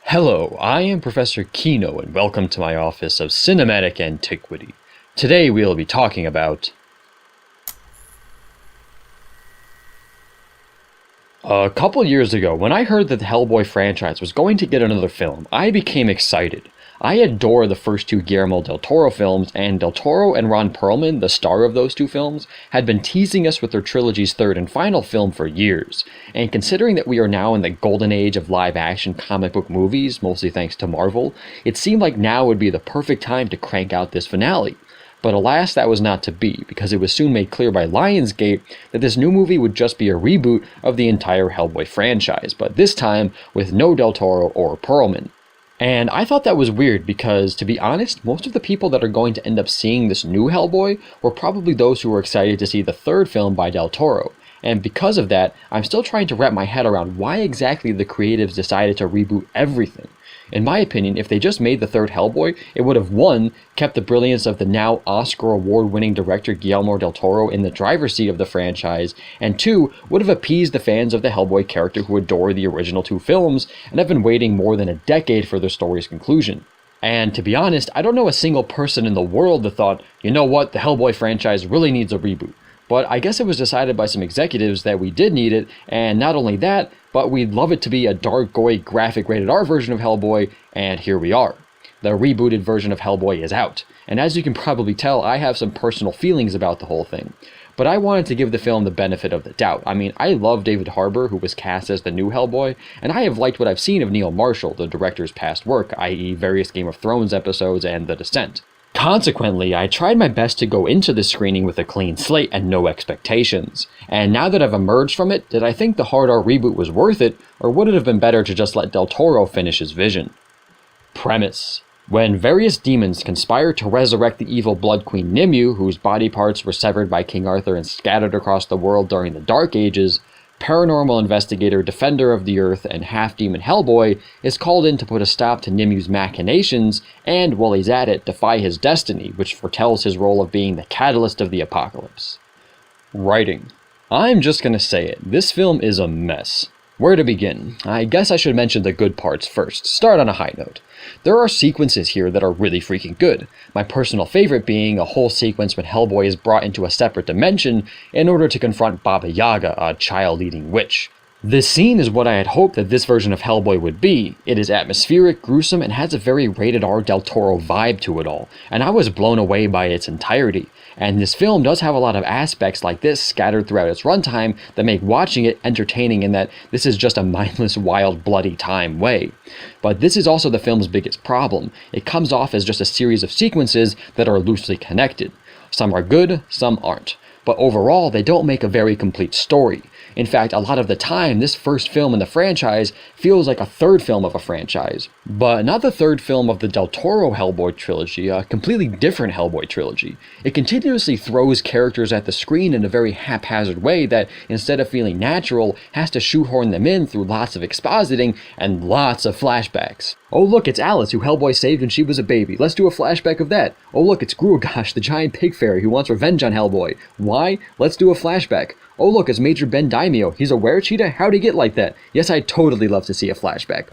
Hello, I am Professor Kino and welcome to my Office of Cinematic Antiquity. Today we will be talking about a couple years ago, when I heard that the Hellboy franchise was going to get another film, I became excited. I adore the first two Guillermo del Toro films, and del Toro and Ron Perlman, the star of those two films, had been teasing us with their trilogy's third and final film for years. And considering that we are now in the golden age of live-action comic book movies, mostly thanks to Marvel, it seemed like now would be the perfect time to crank out this finale. But alas, that was not to be, because it was soon made clear by Lionsgate that this new movie would just be a reboot of the entire Hellboy franchise, but this time with no del Toro or Perlman. And I thought that was weird because, to be honest, most of the people that are going to end up seeing this new Hellboy were probably those who were excited to see the third film by del Toro. And because of that, I'm still trying to wrap my head around why exactly the creatives decided to reboot everything. In my opinion, if they just made the third Hellboy, it would have, 1, kept the brilliance of the now Oscar award-winning director Guillermo del Toro in the driver's seat of the franchise, and 2, would have appeased the fans of the Hellboy character who adore the original two films and have been waiting more than a decade for their story's conclusion. And to be honest, I don't know a single person in the world that thought, you know what, the Hellboy franchise really needs a reboot. But I guess it was decided by some executives that we did need it, and not only that, but we'd love it to be a dark, gory, graphic rated R version of Hellboy, and here we are. The rebooted version of Hellboy is out, and as you can probably tell, I have some personal feelings about the whole thing. But I wanted to give the film the benefit of the doubt. I mean, I love David Harbour, who was cast as the new Hellboy, and I have liked what I've seen of Neil Marshall, the director's past work, i.e. various Game of Thrones episodes and The Descent. Consequently, I tried my best to go into this screening with a clean slate and no expectations. And now that I've emerged from it, did I think the hard R reboot was worth it, or would it have been better to just let del Toro finish his vision? Premise. When various demons conspire to resurrect the evil Blood Queen Nimue, whose body parts were severed by King Arthur and scattered across the world during the Dark Ages, paranormal investigator, defender of the earth, and half-demon Hellboy is called in to put a stop to Nimue's machinations, and while he's at it, defy his destiny, which foretells his role of being the catalyst of the apocalypse. Writing. I'm just gonna say it, this film is a mess. Where to begin? I guess I should mention the good parts first. Start on a high note. There are sequences here that are really freaking good. My personal favorite being a whole sequence when Hellboy is brought into a separate dimension in order to confront Baba Yaga, a child-eating witch. This scene is what I had hoped that this version of Hellboy would be. It is atmospheric, gruesome, and has a very rated R del Toro vibe to it all, and I was blown away by its entirety. And this film does have a lot of aspects like this scattered throughout its runtime that make watching it entertaining in that this is just a mindless, wild, bloody time way. But this is also the film's biggest problem. It comes off as just a series of sequences that are loosely connected. Some are good, some aren't. But overall, they don't make a very complete story. In fact, a lot of the time, this first film in the franchise feels like a third film of a franchise. But not the third film of the del Toro Hellboy trilogy, a completely different Hellboy trilogy. It continuously throws characters at the screen in a very haphazard way that, instead of feeling natural, has to shoehorn them in through lots of expositing and lots of flashbacks. Oh look, it's Alice, who Hellboy saved when she was a baby. Let's do a flashback of that. Oh look, it's Gruagosh, the giant pig fairy who wants revenge on Hellboy. Why? Let's do a flashback. Oh look, it's Major Ben Daimyo. He's a were-cheetah? How'd he get like that? Yes, I'd totally love to see a flashback.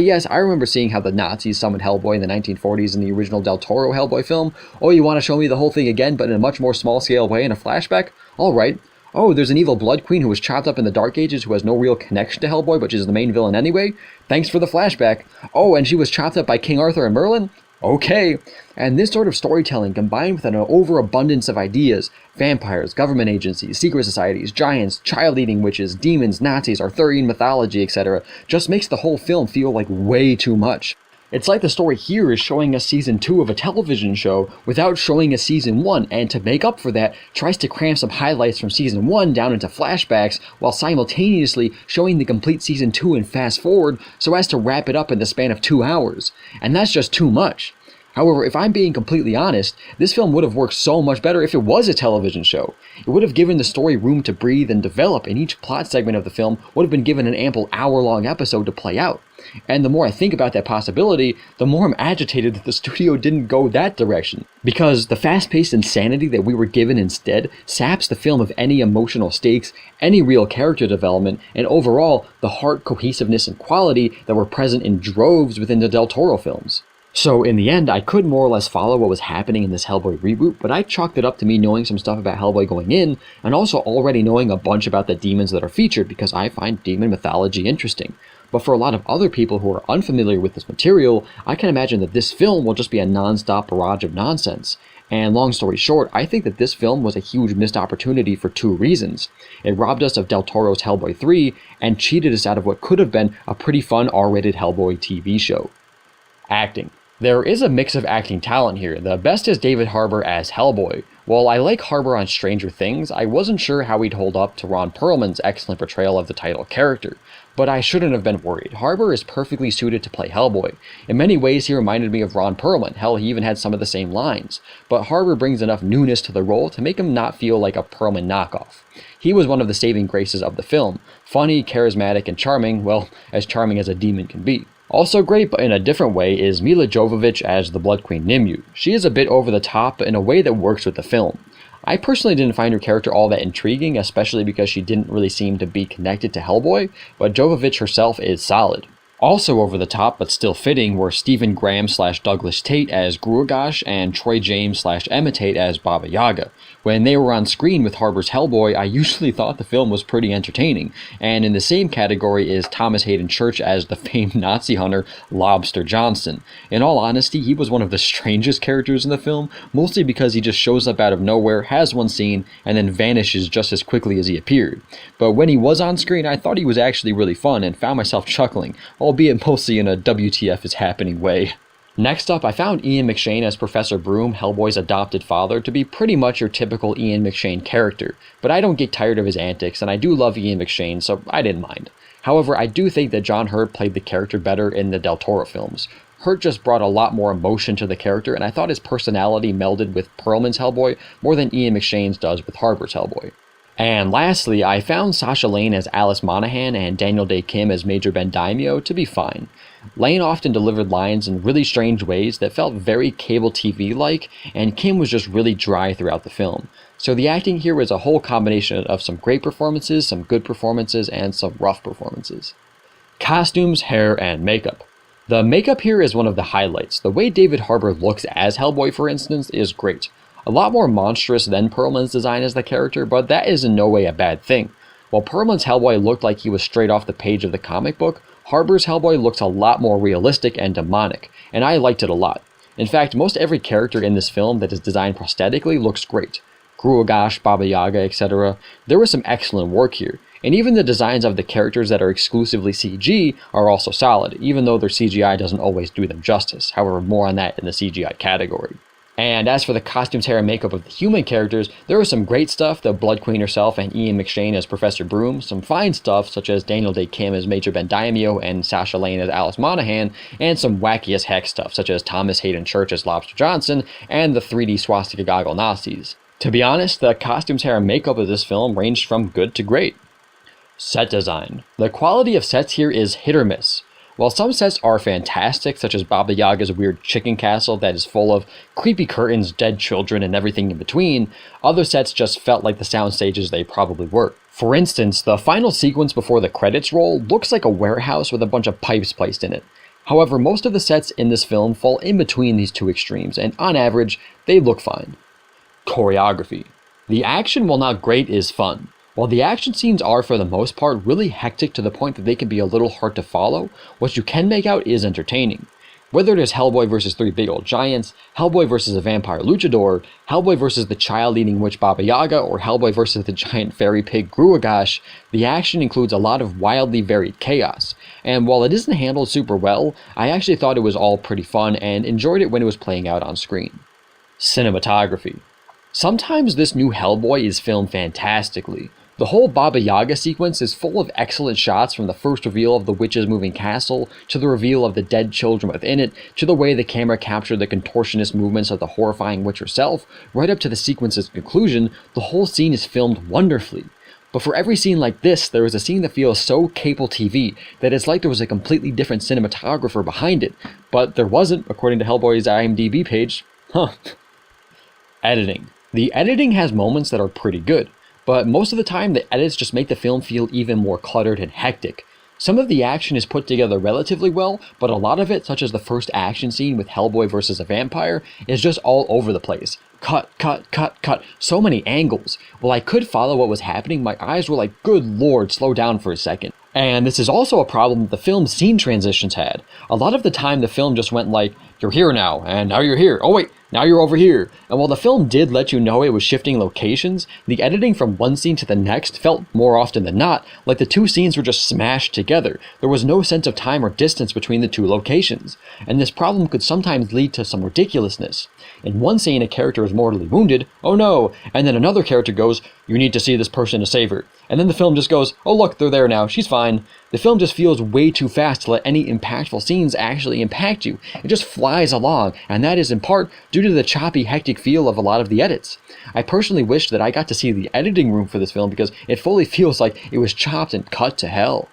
Yes, I remember seeing how the Nazis summoned Hellboy in the 1940s in the original del Toro Hellboy film. Oh, you want to show me the whole thing again, but in a much more small-scale way in a flashback? Alright. Oh, there's an evil Blood Queen who was chopped up in the Dark Ages who has no real connection to Hellboy, but she's the main villain anyway? Thanks for the flashback. Oh, and she was chopped up by King Arthur and Merlin? Okay. And this sort of storytelling, combined with an overabundance of ideas, vampires, government agencies, secret societies, giants, child-eating witches, demons, Nazis, Arthurian mythology, etc., just makes the whole film feel like way too much. It's like the story here is showing us season 2 of a television show without showing us season 1, and to make up for that, tries to cram some highlights from season 1 down into flashbacks, while simultaneously showing the complete season 2 in fast forward so as to wrap it up in the span of 2 hours. And that's just too much. However, if I'm being completely honest, this film would have worked so much better if it was a television show. It would have given the story room to breathe and develop, and each plot segment of the film would have been given an ample hour-long episode to play out. And the more I think about that possibility, the more I'm agitated that the studio didn't go that direction. Because the fast-paced insanity that we were given instead saps the film of any emotional stakes, any real character development, and overall, the heart, cohesiveness, and quality that were present in droves within the Del Toro films. So in the end, I could more or less follow what was happening in this Hellboy reboot, but I chalked it up to me knowing some stuff about Hellboy going in, and also already knowing a bunch about the demons that are featured because I find demon mythology interesting. But for a lot of other people who are unfamiliar with this material, I can imagine that this film will just be a non-stop barrage of nonsense. And long story short, I think that this film was a huge missed opportunity for two reasons. It robbed us of Del Toro's Hellboy 3, and cheated us out of what could have been a pretty fun R-rated Hellboy TV show. Acting. There is a mix of acting talent here. The best is David Harbour as Hellboy. While I like Harbour on Stranger Things, I wasn't sure how he'd hold up to Ron Perlman's excellent portrayal of the title character. But I shouldn't have been worried. Harbour is perfectly suited to play Hellboy. In many ways, he reminded me of Ron Perlman. Hell, he even had some of the same lines. But Harbour brings enough newness to the role to make him not feel like a Perlman knockoff. He was one of the saving graces of the film. Funny, charismatic, and charming, well, as charming as a demon can be. Also great, but in a different way, is Mila Jovovich as the Blood Queen Nimue. She is a bit over the top, but in a way that works with the film. I personally didn't find her character all that intriguing, especially because she didn't really seem to be connected to Hellboy, but Jovovich herself is solid. Also over the top, but still fitting, were Stephen Graham / Douglas Tate as Gruagash and Troy James / Emma Tate as Baba Yaga. When they were on screen with Harbour's Hellboy, I usually thought the film was pretty entertaining, and in the same category is Thomas Hayden Church as the famed Nazi hunter Lobster Johnson. In all honesty, he was one of the strangest characters in the film, mostly because he just shows up out of nowhere, has one scene, and then vanishes just as quickly as he appeared. But when he was on screen, I thought he was actually really fun and found myself chuckling, albeit mostly in a WTF is happening way. Next up, I found Ian McShane as Professor Broom, Hellboy's adopted father, to be pretty much your typical Ian McShane character, but I don't get tired of his antics, and I do love Ian McShane, so I didn't mind. However, I do think that John Hurt played the character better in the Del Toro films. Hurt just brought a lot more emotion to the character, and I thought his personality melded with Perlman's Hellboy more than Ian McShane's does with Harbour's Hellboy. And lastly, I found Sasha Lane as Alice Monaghan and Daniel Day Kim as Major Ben Daimio to be fine. Lane often delivered lines in really strange ways that felt very cable TV-like, and Kim was just really dry throughout the film. So the acting here was a whole combination of some great performances, some good performances, and some rough performances. Costumes, hair, and makeup. The makeup here is one of the highlights. The way David Harbour looks as Hellboy, for instance, is great. A lot more monstrous than Perlman's design as the character, but that is in no way a bad thing. While Perlman's Hellboy looked like he was straight off the page of the comic book, Harbour's Hellboy looks a lot more realistic and demonic, and I liked it a lot. In fact, most every character in this film that is designed prosthetically looks great. Gruagash, Baba Yaga, etc. There was some excellent work here, and even the designs of the characters that are exclusively CG are also solid, even though their CGI doesn't always do them justice. However, more on that in the CGI category. And as for the costumes, hair, and makeup of the human characters, there was some great stuff, the Blood Queen herself and Ian McShane as Professor Broom, some fine stuff such as Daniel Day Kim as Major Ben Daimio and Sasha Lane as Alice Monaghan, and some wacky as heck stuff such as Thomas Hayden Church as Lobster Johnson and the 3D swastika goggle Nazis. To be honest, the costumes, hair, and makeup of this film ranged from good to great. Set design. The quality of sets here is hit or miss. While some sets are fantastic, such as Baba Yaga's weird chicken castle that is full of creepy curtains, dead children, and everything in between, other sets just felt like the sound stages they probably were. For instance, the final sequence before the credits roll looks like a warehouse with a bunch of pipes placed in it. However, most of the sets in this film fall in between these two extremes, and on average, they look fine. Choreography. The action, while not great, is fun. While the action scenes are, for the most part, really hectic to the point that they can be a little hard to follow, what you can make out is entertaining. Whether it is Hellboy versus 3 big old giants, Hellboy versus a vampire luchador, Hellboy versus the child-eating witch Baba Yaga, or Hellboy versus the giant fairy pig Gruagash, the action includes a lot of wildly varied chaos. And while it isn't handled super well, I actually thought it was all pretty fun and enjoyed it when it was playing out on screen. Cinematography. Sometimes this new Hellboy is filmed fantastically. The whole Baba Yaga sequence is full of excellent shots, from the first reveal of the witch's moving castle, to the reveal of the dead children within it, to the way the camera captured the contortionist movements of the horrifying witch herself, right up to the sequence's conclusion. The whole scene is filmed wonderfully. But for every scene like this, there is a scene that feels so cable TV that it's like there was a completely different cinematographer behind it. But there wasn't, according to Hellboy's IMDb page. Editing. The editing has moments that are pretty good, but most of the time the edits just make the film feel even more cluttered and hectic. Some of the action is put together relatively well, but a lot of it, such as the first action scene with Hellboy versus a vampire, is just all over the place. Cut, cut, cut, cut, so many angles. While I could follow what was happening, my eyes were like, good lord, slow down for a second. And this is also a problem that the film's scene transitions had. A lot of the time the film just went like, you're here now, and now you're here, oh wait, now you're over here. And while the film did let you know it was shifting locations, the editing from one scene to the next felt, more often than not, like the two scenes were just smashed together. There was no sense of time or distance between the two locations, and this problem could sometimes lead to some ridiculousness. In one scene, a character is mortally wounded, oh no, and then another character goes, you need to see this person to save her. And then the film just goes, oh look, they're there now, she's fine. The film just feels way too fast to let any impactful scenes actually impact you. It just flies along, and that is in part due to the choppy, hectic feel of a lot of the edits. I personally wish that I got to see the editing room for this film because it fully feels like it was chopped and cut to hell.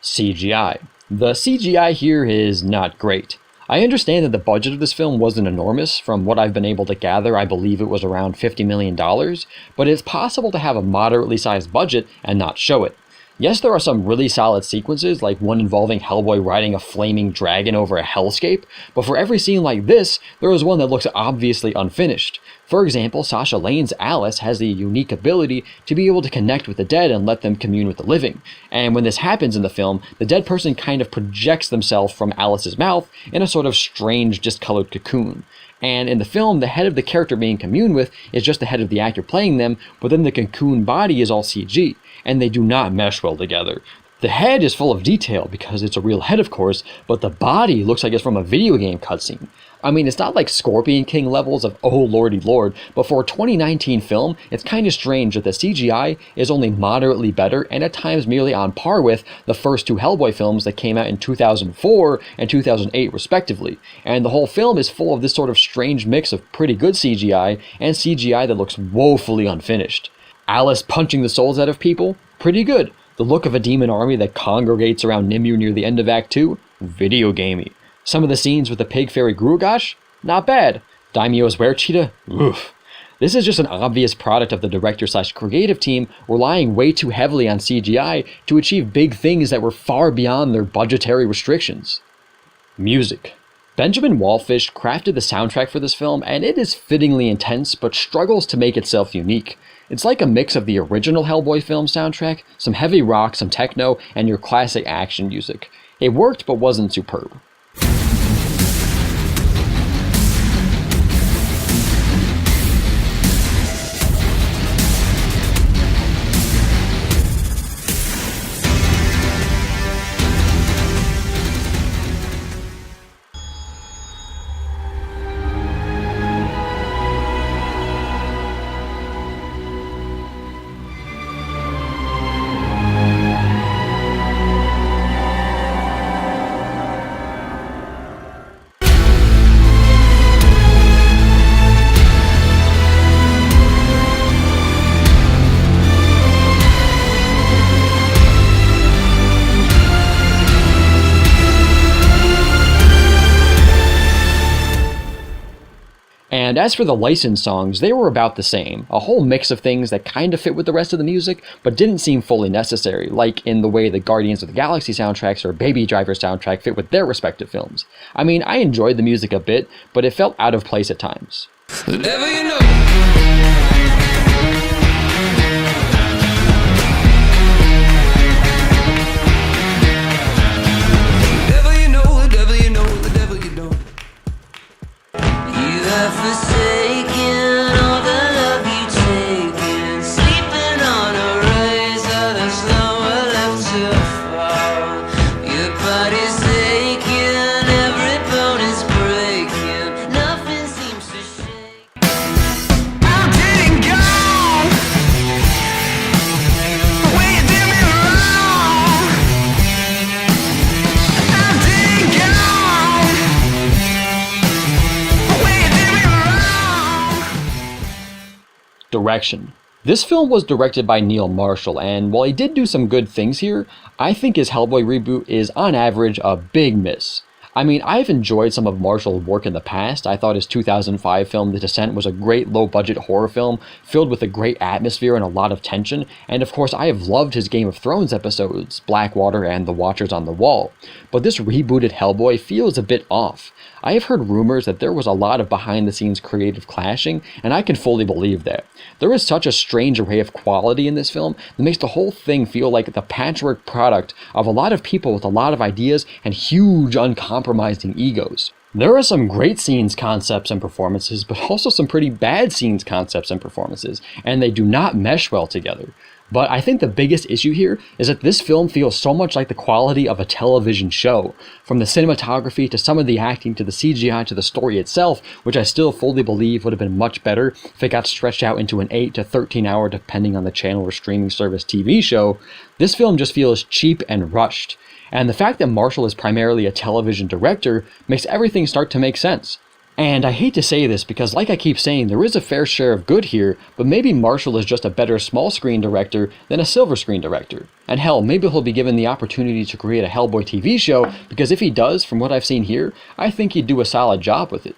CGI. The CGI here is not great. I understand that the budget of this film wasn't enormous. From what I've been able to gather, I believe it was around $50 million, but it's possible to have a moderately sized budget and not show it. Yes, there are some really solid sequences, like one involving Hellboy riding a flaming dragon over a hellscape, but for every scene like this, there is one that looks obviously unfinished. For example, Sasha Lane's Alice has the unique ability to be able to connect with the dead and let them commune with the living. And when this happens in the film, the dead person kind of projects themselves from Alice's mouth in a sort of strange, discolored cocoon. And in the film, the head of the character being communed with is just the head of the actor playing them, but then the cocoon body is all CG, and they do not mesh well together. The head is full of detail because it's a real head, of course, but the body looks like it's from a video game cutscene. I mean, it's not like Scorpion King levels of oh lordy lord, but for a 2019 film, it's kind of strange that the CGI is only moderately better and at times merely on par with the first two Hellboy films that came out in 2004 and 2008 respectively. And the whole film is full of this sort of strange mix of pretty good CGI and CGI that looks woefully unfinished. Alice punching the souls out of people? Pretty good. The look of a demon army that congregates around Nimue near the end of Act 2? Video gamey. Some of the scenes with the pig fairy Gruagash? Not bad. Daimyo's were-cheetah? Oof. This is just an obvious product of the director/creative team relying way too heavily on CGI to achieve big things that were far beyond their budgetary restrictions. Music. Benjamin Wallfish crafted the soundtrack for this film, and it is fittingly intense, but struggles to make itself unique. It's like a mix of the original Hellboy film soundtrack, some heavy rock, some techno, and your classic action music. It worked, but wasn't superb. And as for the licensed songs, they were about the same. A whole mix of things that kind of fit with the rest of the music, but didn't seem fully necessary, like in the way the Guardians of the Galaxy soundtracks or Baby Driver soundtrack fit with their respective films. I mean, I enjoyed the music a bit, but it felt out of place at times. Never you know. I'm Direction. This film was directed by Neil Marshall, and while he did do some good things here, I think his Hellboy reboot is on average a big miss. I mean, I've enjoyed some of Marshall's work in the past. I thought his 2005 film, The Descent, was a great low-budget horror film, filled with a great atmosphere and a lot of tension, and of course I have loved his Game of Thrones episodes, Blackwater and The Watchers on the Wall. But this rebooted Hellboy feels a bit off. I have heard rumors that there was a lot of behind-the-scenes creative clashing, and I can fully believe that. There is such a strange array of quality in this film that makes the whole thing feel like the patchwork product of a lot of people with a lot of ideas and huge uncompromising egos. There are some great scenes, concepts, and performances, but also some pretty bad scenes, concepts, and performances, and they do not mesh well together. But I think the biggest issue here is that this film feels so much like the quality of a television show. From the cinematography to some of the acting to the CGI to the story itself, which I still fully believe would have been much better if it got stretched out into an 8 to 13 hour, depending on the channel or streaming service, TV show, this film just feels cheap and rushed. And the fact that Marshall is primarily a television director makes everything start to make sense. And I hate to say this because, like I keep saying, there is a fair share of good here, but maybe Marshall is just a better small screen director than a silver screen director. And hell, maybe he'll be given the opportunity to create a Hellboy TV show, because if he does, from what I've seen here, I think he'd do a solid job with it.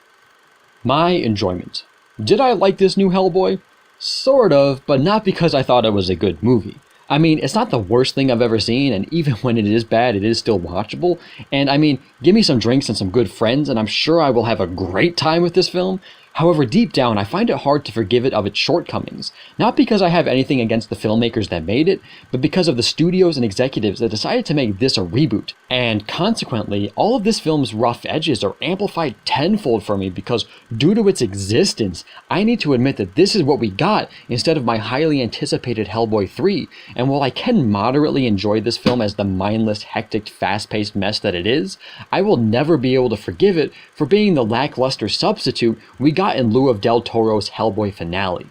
My enjoyment. Did I like this new Hellboy? Sort of, but not because I thought it was a good movie. I mean, it's not the worst thing I've ever seen, and even when it is bad, it is still watchable. And I mean, give me some drinks and some good friends, and I'm sure I will have a great time with this film. However, deep down, I find it hard to forgive it of its shortcomings. Not because I have anything against the filmmakers that made it, but because of the studios and executives that decided to make this a reboot. And consequently, all of this film's rough edges are amplified tenfold for me because, due to its existence, I need to admit that this is what we got instead of my highly anticipated Hellboy 3. And while I can moderately enjoy this film as the mindless, hectic, fast-paced mess that it is, I will never be able to forgive it for being the lackluster substitute we got in lieu of Del Toro's Hellboy finale.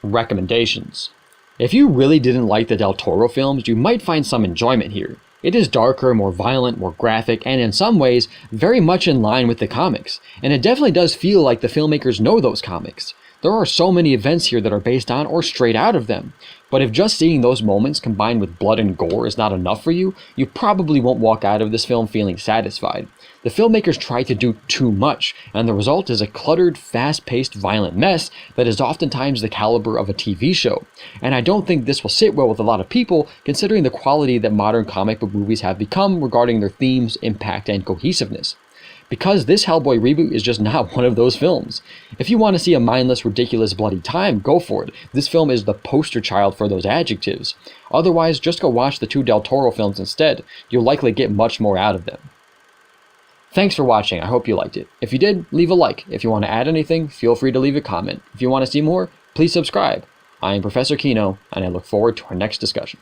Recommendations. If you really didn't like the Del Toro films, you might find some enjoyment here. It is darker, more violent, more graphic, and in some ways, very much in line with the comics. And it definitely does feel like the filmmakers know those comics. There are so many events here that are based on or straight out of them. But if just seeing those moments combined with blood and gore is not enough for you, you probably won't walk out of this film feeling satisfied. The filmmakers try to do too much, and the result is a cluttered, fast-paced, violent mess that is oftentimes the caliber of a TV show. And I don't think this will sit well with a lot of people, considering the quality that modern comic book movies have become regarding their themes, impact, and cohesiveness. Because this Hellboy reboot is just not one of those films. If you want to see a mindless, ridiculous, bloody time, go for it. This film is the poster child for those adjectives. Otherwise, just go watch the 2 Del Toro films instead. You'll likely get much more out of them. Thanks for watching, I hope you liked it. If you did, leave a like. If you want to add anything, feel free to leave a comment. If you want to see more, please subscribe. I am Professor Kino, and I look forward to our next discussion.